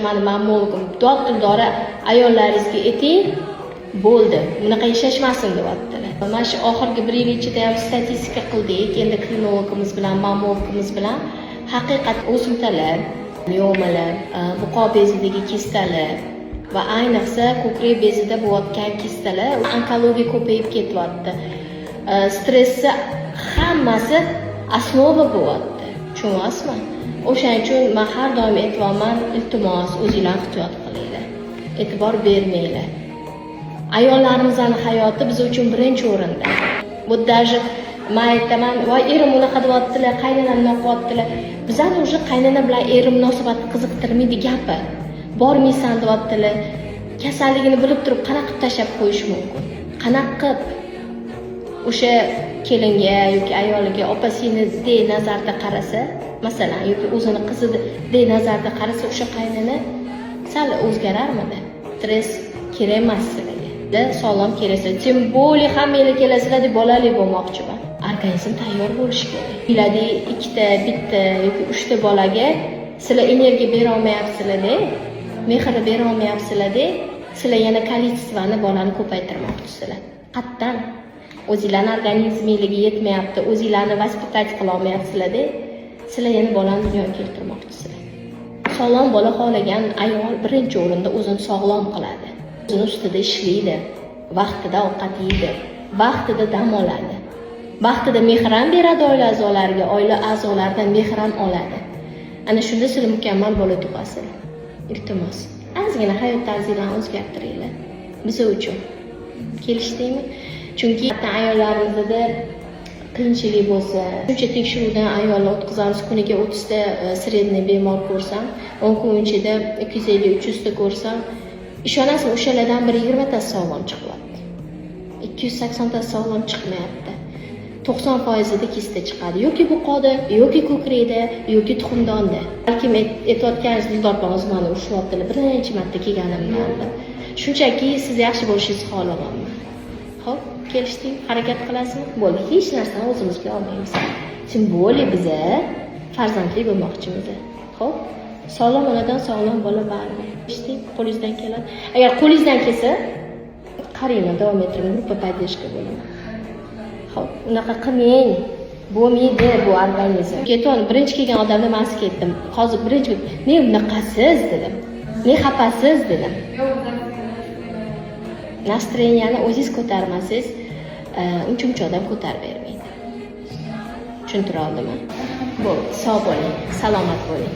Mani ma'murligim dod-dildora ayollaringizga ayting, bo'ldi, bunaqa yashashmasin deyaptilar. Mana shu oxirgi 1 yil ichida ham statistika qildik, endokrinologimiz bilan, mammologimiz bilan haqiqat o'simtalar, miomalar, buqo bezidagi kistalar va ayniqsa ko'krak bezida bo'layotgan kistalar, onkologiya ko'payib ketyapti. Stressni hammasi asnova bo'lyapti. Tushunyapsizmi? O'shaning uchun men har doim aytaman, iltimos o'zingizlar ehtiyot qilinglar. E'tibor bermanglar. Ayollarimizni hayoti biz uchun birinchi o'rinda. Bu даже men aytaman, voy erim unaqa deyaptilar, qaynonam unaqa deyaptilar. Bizani o'sha qaynona bilan erim munosabatni qiziqtirmaydi gapi. Bormaysan deyaptilar. Kasalligini bilib turib qanaqa qilib tashlab qo'yish mumkin? Qanaqa o'sha kelinga yoki ayoliga opa-singli deb nazarda qarasa, masalan, yoki o'zini qizini deb nazarda qarasa, o'sha qaynona sal o'zgararmidi? Stress kerak emas sizlarga. Sog'lom keraksa, tim bo'li hammanglar kelasizlar deb bolali bo'lmoqchiman. Organizm tayyor bo'lishi kerak. Uylarda ikkita, bitta yoki 3 ta bolaga sizlar energiya bera olmayapsizlar-da, mehr bera olmayapsizlar-da, sizlar yana kolичествоni bolani ko'paytirmoqchisizlar. Qattan o'zingizlarning organizmingizga yetmayapti, o'zingizlarni vaspitать qila olmayapsizlar-da, sizlar yana bolani dunyoga keltirmoqchisizlar. Sog'lom bola xohlagan ayol birinchi o'rinda o'zini sog'lom qiladi. O'zini ustida ishlaydi, vaqtida ovqat yeydi, vaqtida dam oladi. Vaqtida mehr ham beradi oila a'zolariga, oila a'zolaridan mehr ham oladi. Ana shunda sizlar mukammal bola tug'asizlar. Iltimos, ozgina hayot tarzinglarni o'zgartiringlar. Biz uchun. Kelishdingmi? Chunki ayollarimizda qiyinchilik bo'lsa, shuncha tekshiruvdan ayollar o'tkazamiz, kuniga 30 ta sredniy bemor ko'rsam, 10 kun ichida 250-300 ta ko'rsam, ishonasizmi, o'shalardan bir 20 ta sog'lom chiqyapti. 280 ta sog'lom chiqmayapti. 90% kista chiqadi. Yoki buqoda, yoki ko'krakda, yoki tuxumdonda. Balki aytayotganingiz Dildor bilan o'zimni ushlayaptilar. Birinchi marta kelganimda. Shunchaki siz yaxshi bo'lishingizni xohlamayman. Xo'p, kelishdik, harakat qilasizmi? Bo'ldi, hech narsani o'zimizga olmaymiz. Tim bo'li biza farzandli bo'lmoqchimiz. Xo'p, sog'lom onadan sog'lom bola baribir. Kelishdik, qo'lingizdan keladi. Agar qo'lingizdan kelsa, qaranglar, davom ettiring, gruppa поддержка bo'laman. Xo'p, unaqa qilmang. Bo'lmaydi bu organizm. Keton birinchi kelgan odamga men ketdim. Hozir birinchi "Ne bunaqasiz" dedim. "Ne xafasiz" dedim. Настроенияni o'zingiz ko'tarmasangiz, uncha odam ko'tarib bermaydi. Tushuntira oldimmi? Bo'ldi, sog' bo'ling, salomat bo'ling.